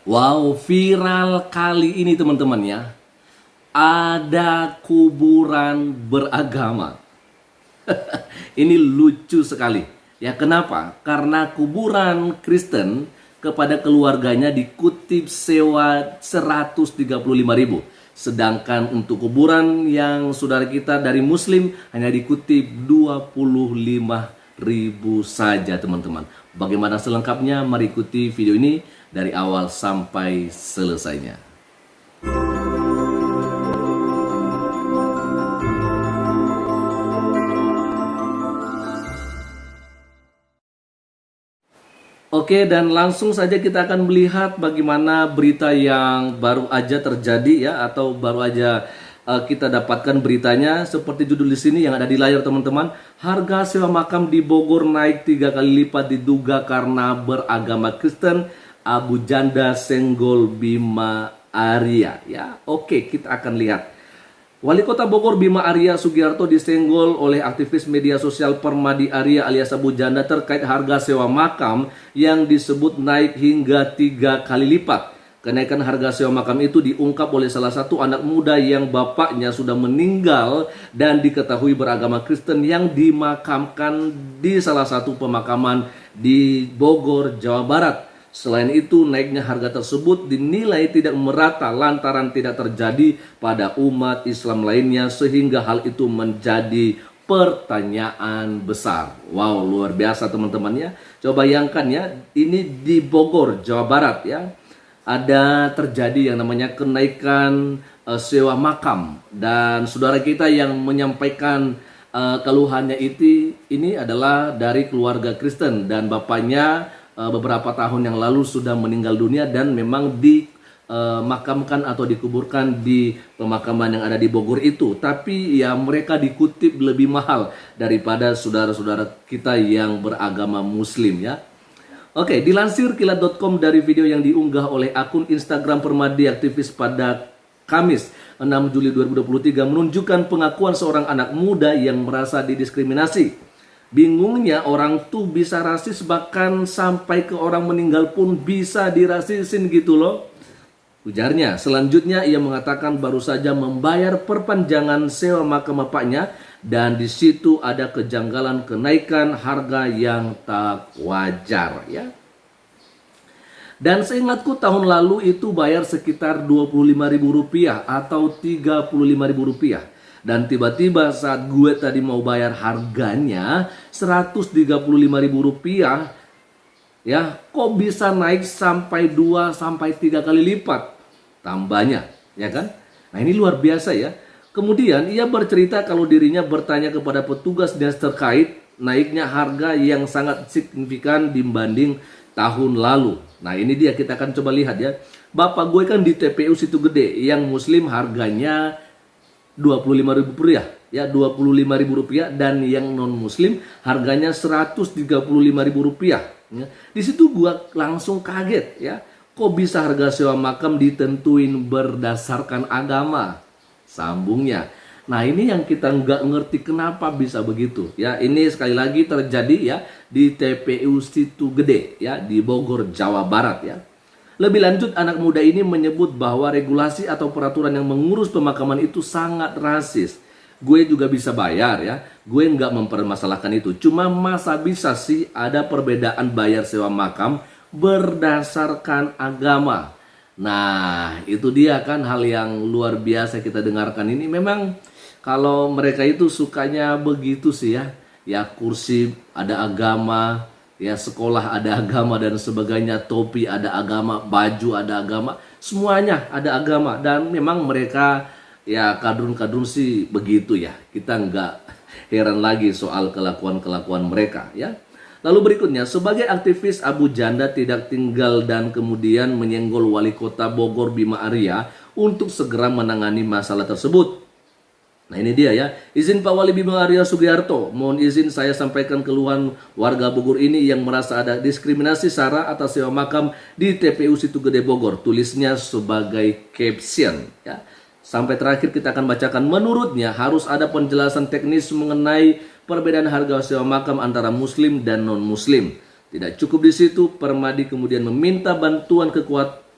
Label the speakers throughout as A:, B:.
A: Wow, viral kali ini teman-teman ya. Ada kuburan beragama. Ini lucu sekali. Ya kenapa? Karena kuburan Kristen kepada keluarganya dikutip sewa 135.000. Sedangkan untuk kuburan yang saudara kita dari Muslim hanya dikutip 25.000 saja teman-teman. Bagaimana selengkapnya? Mari ikuti video ini dari awal sampai selesainya. Oke, dan langsung saja kita akan melihat bagaimana berita yang baru aja terjadi ya, atau baru aja kita dapatkan beritanya. Seperti judul di sini yang ada di layar teman-teman, harga sewa makam di Bogor naik 3 kali lipat diduga karena beragama Kristen. Abu Janda senggol Bima Arya ya. Oke, kita akan lihat. Wali Kota Bogor Bima Arya Sugiarto disenggol oleh aktivis media sosial Permadi Arya alias Abu Janda terkait harga sewa makam yang disebut naik hingga 3 kali lipat. Kenaikan harga sewa makam itu diungkap oleh salah satu anak muda yang bapaknya sudah meninggal dan diketahui beragama Kristen yang dimakamkan di salah satu pemakaman di Bogor, Jawa Barat. Selain itu, naiknya harga tersebut dinilai tidak merata lantaran tidak terjadi pada umat Islam lainnya sehingga hal itu menjadi pertanyaan besar. Wow, luar biasa teman-teman ya. Coba bayangkan ya, ini di Bogor, Jawa Barat ya. Ada terjadi yang namanya kenaikan sewa makam, dan saudara kita yang menyampaikan keluhannya ini adalah dari keluarga Kristen dan bapaknya beberapa tahun yang lalu sudah meninggal dunia dan memang dimakamkan atau dikuburkan di pemakaman yang ada di Bogor itu. Tapi ya mereka dikutip lebih mahal daripada saudara-saudara kita yang beragama Muslim ya. Oke, dilansir kilat.com dari video yang diunggah oleh akun Instagram Permadi aktivis pada Kamis 6 Juli 2023 menunjukkan pengakuan seorang anak muda yang merasa didiskriminasi. Bingungnya orang tuh bisa rasis, bahkan sampai ke orang meninggal pun bisa dirasisin gitu loh, ujarnya. Selanjutnya ia mengatakan baru saja membayar perpanjangan sewa makam bapaknya dan di situ ada kejanggalan kenaikan harga yang tak wajar ya. Dan seingatku tahun lalu itu bayar sekitar Rp25.000 atau Rp35.000. Dan tiba-tiba saat gue tadi mau bayar harganya Rp135.000 ya, kok bisa naik sampai 2-3 kali lipat tambahnya ya kan. Nah ini luar biasa ya. Kemudian ia bercerita kalau dirinya bertanya kepada petugas dinas terkait naiknya harga yang sangat signifikan dibanding tahun lalu. Nah ini dia, kita akan coba lihat ya. Bapak gue kan di TPU Situ Gede yang Muslim harganya Rp25.000 ya, Rp25.000, dan yang non Muslim harganya Rp135.000 ya. Di situ gua langsung kaget ya, kok bisa harga sewa makam ditentuin berdasarkan agama, sambungnya. Nah ini yang kita nggak ngerti kenapa bisa begitu ya. Ini sekali lagi terjadi ya di TPU Situ Gede ya di Bogor, Jawa Barat ya. Lebih lanjut, anak muda ini menyebut bahwa regulasi atau peraturan yang mengurus pemakaman itu sangat rasis. Gue juga bisa bayar ya, gue nggak mempermasalahkan itu. Cuma masa bisa sih ada perbedaan bayar sewa makam berdasarkan agama? Nah itu dia kan hal yang luar biasa kita dengarkan ini. Memang kalau mereka itu sukanya begitu sih ya. Ya kursi ada agama, ya sekolah ada agama dan sebagainya, topi ada agama, baju ada agama, semuanya ada agama. Dan memang mereka ya kadrun-kadrun sih begitu ya. Kita nggak heran lagi soal kelakuan-kelakuan mereka ya. Lalu berikutnya, sebagai aktivis Abu Janda tidak tinggal dan kemudian menyenggol Wali Kota Bogor Bima Arya untuk segera menangani masalah tersebut. Nah ini dia ya, izin Pak Wali Bima Arya Sugiarto, mohon izin saya sampaikan keluhan warga Bogor ini yang merasa ada diskriminasi SARA atas sewa makam di TPU Situ Gede Bogor, tulisnya sebagai caption ya. Sampai terakhir kita akan bacakan, menurutnya harus ada penjelasan teknis mengenai perbedaan harga sewa makam antara Muslim dan non-Muslim. Tidak cukup di situ, Permadi kemudian meminta bantuan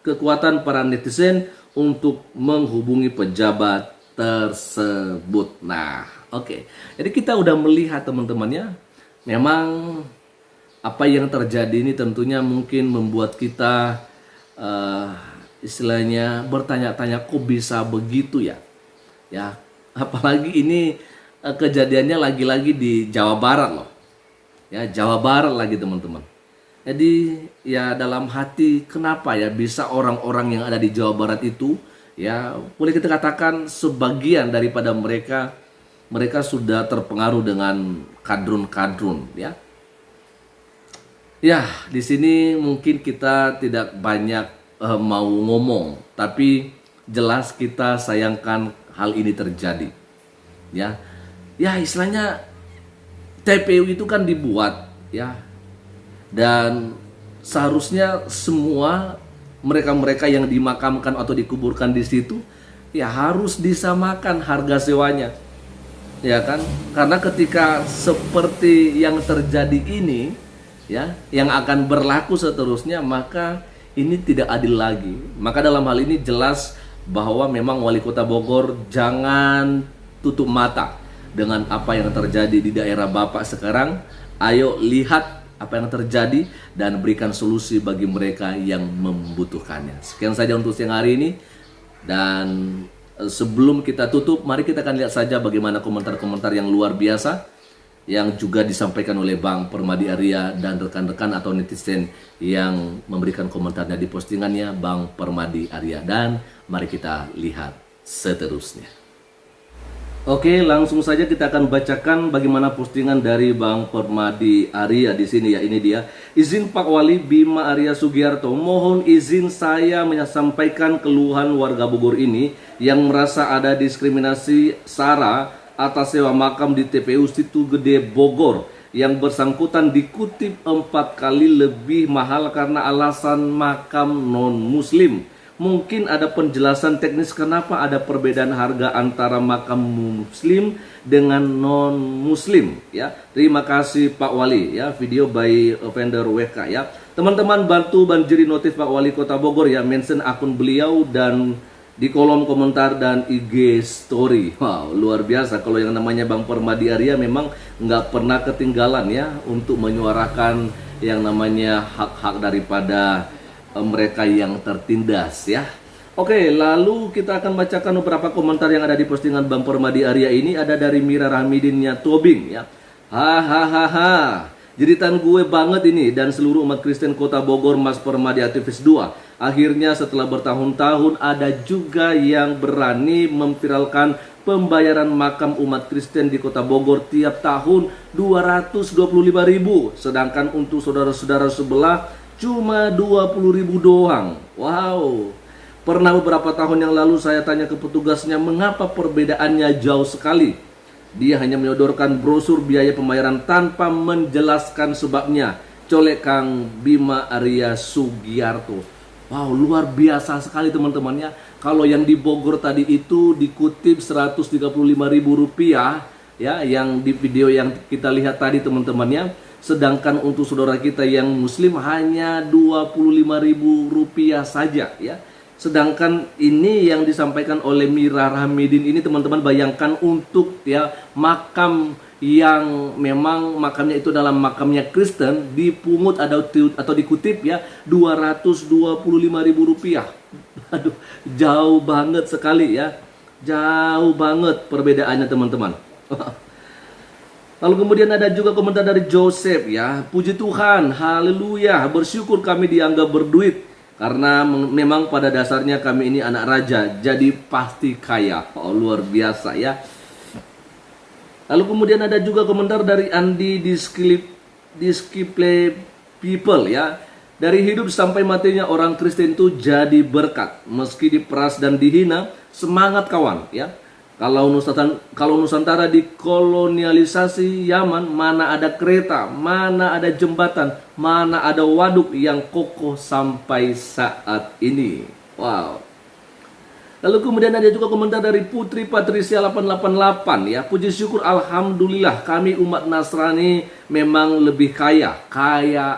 A: kekuatan para netizen untuk menghubungi pejabat tersebut. Nah, oke. Jadi kita udah melihat teman-teman ya, memang apa yang terjadi ini tentunya mungkin membuat kita istilahnya bertanya-tanya kok bisa begitu ya. Ya, apalagi ini kejadiannya lagi-lagi di Jawa Barat loh. Ya, Jawa Barat lagi teman-teman. Jadi ya dalam hati kenapa ya bisa orang-orang yang ada di Jawa Barat itu ya boleh kita katakan sebagian daripada mereka sudah terpengaruh dengan kadrun-kadrun ya. Ya, di sini mungkin kita tidak banyak mau ngomong, tapi jelas kita sayangkan hal ini terjadi. Ya. Ya, istilahnya TPU itu kan dibuat ya. Dan seharusnya semua mereka-mereka yang dimakamkan atau dikuburkan di situ ya harus disamakan harga sewanya. Ya kan? Karena ketika seperti yang terjadi ini ya, yang akan berlaku seterusnya, maka ini tidak adil lagi. Maka dalam hal ini jelas bahwa memang Wali Kota Bogor jangan tutup mata dengan apa yang terjadi di daerah Bapak sekarang. Ayo lihat apa yang terjadi dan berikan solusi bagi mereka yang membutuhkannya. Sekian saja untuk siang hari ini. Dan sebelum kita tutup, mari kita akan lihat saja bagaimana komentar-komentar yang luar biasa yang juga disampaikan oleh Bang Permadi Arya dan rekan-rekan atau netizen yang memberikan komentarnya di postingannya Bang Permadi Arya. Dan mari kita lihat seterusnya. Oke, langsung saja kita akan bacakan bagaimana postingan dari Bang Permadi Arya di sini ya. Ini dia. Izin Pak Wali Bima Arya Sugiarto, mohon izin saya menyampaikan keluhan warga Bogor ini yang merasa ada diskriminasi SARA atas sewa makam di TPU Situ Gede Bogor. Yang bersangkutan dikutip 4 kali lebih mahal karena alasan makam non-muslim. Mungkin ada penjelasan teknis kenapa ada perbedaan harga antara makam muslim dengan non-muslim ya. Terima kasih Pak Wali ya. Video by vendor WK ya. Teman-teman bantu banjiri notif Pak Wali Kota Bogor ya, mention akun beliau dan di kolom komentar dan IG story. Wow, luar biasa. Kalau yang namanya Bang Permadi Arya memang nggak pernah ketinggalan ya untuk menyuarakan yang namanya hak-hak daripada mereka yang tertindas ya. Oke, lalu kita akan bacakan beberapa komentar yang ada di postingan Bang Permadi Arya ini. Ada dari Mira Rahmidinnya Tobing ya. Hahaha, jeritan gue banget ini dan seluruh umat Kristen Kota Bogor, Mas Permadi aktivis 2. Akhirnya setelah bertahun-tahun ada juga yang berani memviralkan pembayaran makam umat Kristen di Kota Bogor tiap tahun 225.000, sedangkan untuk saudara-saudara sebelah cuma 20.000 doang. Wow. Pernah beberapa tahun yang lalu saya tanya ke petugasnya mengapa perbedaannya jauh sekali. Dia hanya menyodorkan brosur biaya pembayaran tanpa menjelaskan sebabnya. Colek Kang Bima Arya Sugiarto. Wow, luar biasa sekali teman-teman ya. Kalau yang di Bogor tadi itu dikutip Rp135.000 ya, yang di video yang kita lihat tadi teman-teman ya. Sedangkan untuk saudara kita yang muslim hanya Rp25.000 saja ya. Sedangkan ini yang disampaikan oleh Mira Rahmidin ini teman-teman, bayangkan untuk ya makam yang memang makamnya itu dalam makamnya Kristen dipungut atau dikutip ya Rp225.000. Aduh, jauh banget sekali ya. Jauh banget perbedaannya teman-teman. Lalu kemudian ada juga komentar dari Joseph ya. Puji Tuhan, haleluya, bersyukur kami dianggap berduit. Karena memang pada dasarnya kami ini anak raja, jadi pasti kaya. Oh, luar biasa ya. Lalu kemudian ada juga komentar dari Andi Disciple People ya. Dari hidup sampai matinya orang Kristen itu jadi berkat. Meski diperas dan dihina, semangat kawan ya. Kalau Nusantara dikolonialisasi Yaman, mana ada kereta, mana ada jembatan, mana ada waduk yang kokoh sampai saat ini. Wow. Lalu kemudian ada juga komentar dari Putri Patricia 888 ya. Puji syukur alhamdulillah kami umat Nasrani memang lebih kaya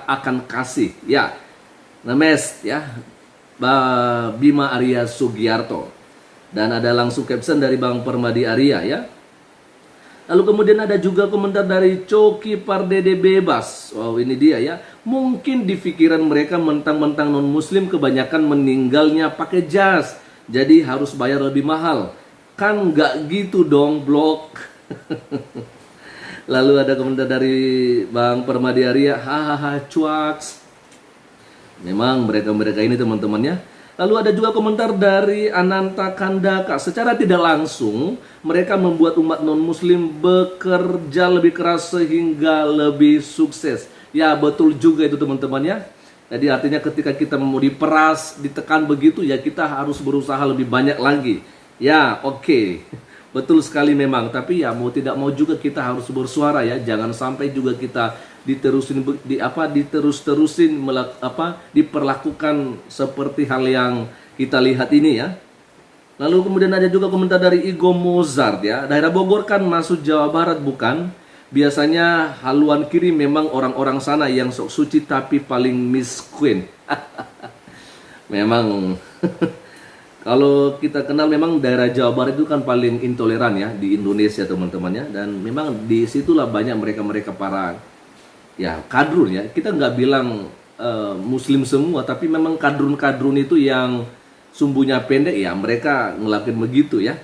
A: akan kasih ya. Nemes ya. Bima Arya Sugiarto. Dan ada langsung caption dari Bang Permadi Arya ya. Lalu kemudian ada juga komentar dari Coki Pardede Bebas. Wow, ini dia ya. Mungkin di pikiran mereka mentang-mentang non-muslim kebanyakan meninggalnya pakai jas, jadi harus bayar lebih mahal. Kan nggak gitu dong, blok. Lalu ada komentar dari Bang Permadi Arya. Hahaha, cuaks. Memang mereka-mereka ini teman-temannya. Lalu ada juga komentar dari Ananta Kandaka. Secara tidak langsung, mereka membuat umat non-muslim bekerja lebih keras sehingga lebih sukses. Ya, betul juga itu teman-teman ya. Jadi artinya ketika kita mau diperas, ditekan begitu, ya kita harus berusaha lebih banyak lagi. Ya, oke. Betul sekali memang. Tapi ya mau tidak mau juga kita harus bersuara ya. Jangan sampai juga kita diterus-terusin diperlakukan seperti hal yang kita lihat ini ya. Lalu kemudian ada juga komentar dari Igo Mozart ya. Daerah Bogor kan masuk Jawa Barat bukan? Biasanya haluan kiri memang orang-orang sana yang sok suci tapi paling miskin. Memang kalau kita kenal memang daerah Jawa Barat itu kan paling intoleran ya di Indonesia teman-teman ya. Dan memang disitulah banyak mereka-mereka para ya kadrun ya. Kita nggak bilang muslim semua, tapi memang kadrun-kadrun itu yang sumbunya pendek ya, mereka ngelakuin begitu ya.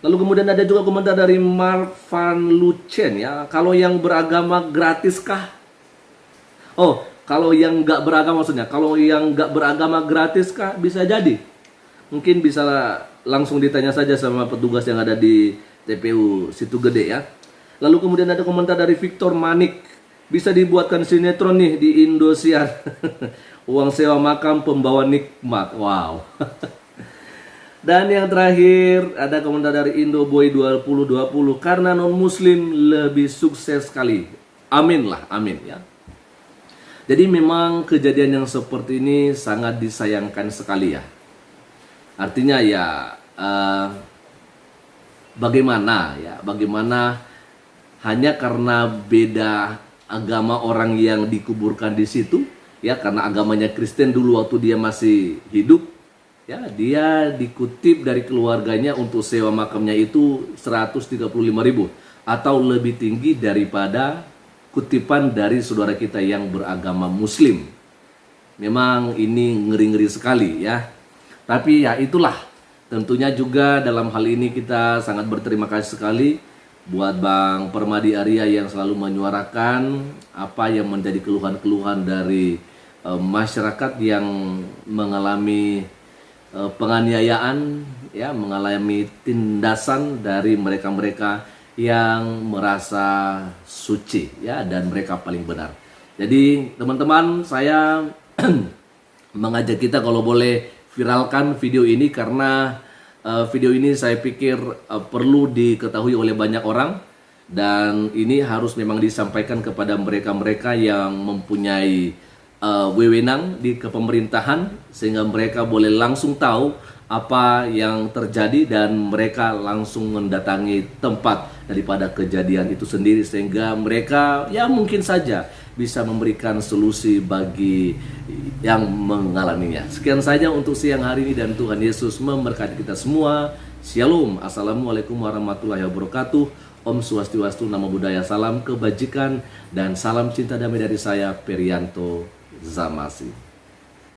A: Lalu kemudian ada juga komentar dari Mark Van Lucen ya. Kalau yang beragama gratis kah? Oh, kalau yang nggak beragama maksudnya. Kalau yang nggak beragama gratis kah? Bisa jadi. Mungkin bisa langsung ditanya saja sama petugas yang ada di TPU Situ Gede ya. Lalu kemudian ada komentar dari Victor Manik. Bisa dibuatkan sinetron nih di Indosiar. Uang sewa makam pembawa nikmat. Wow. Dan yang terakhir ada komentar dari Indoboy 2020. Karena non muslim lebih sukses sekali. Amin lah, amin ya. Jadi memang kejadian yang seperti ini sangat disayangkan sekali ya. Artinya ya bagaimana hanya karena beda agama orang yang dikuburkan di situ ya, karena agamanya Kristen dulu waktu dia masih hidup ya, dia dikutip dari keluarganya untuk sewa makamnya itu 135.000 atau lebih tinggi daripada kutipan dari saudara kita yang beragama muslim. Memang ini ngeri-ngeri sekali ya. Tapi ya itulah, tentunya juga dalam hal ini kita sangat berterima kasih sekali buat Bang Permadi Arya yang selalu menyuarakan apa yang menjadi keluhan-keluhan dari masyarakat yang mengalami penganiayaan ya, mengalami tindasan dari mereka-mereka yang merasa suci ya, dan mereka paling benar. Jadi teman-teman, saya mengajak kita kalau boleh viralkan video ini, karena video ini saya pikir perlu diketahui oleh banyak orang, dan ini harus memang disampaikan kepada mereka-mereka yang mempunyai wewenang di kepemerintahan, sehingga mereka boleh langsung tahu apa yang terjadi dan mereka langsung mendatangi tempat daripada kejadian itu sendiri, sehingga mereka ya mungkin saja bisa memberikan solusi bagi yang mengalaminya. Sekian saja untuk siang hari ini, dan Tuhan Yesus memberkati kita semua. Shalom. Assalamualaikum warahmatullahi wabarakatuh. Om Swastiastu, Namo Buddhaya, salam kebajikan dan salam cinta damai dari saya, Perianto Zamasi.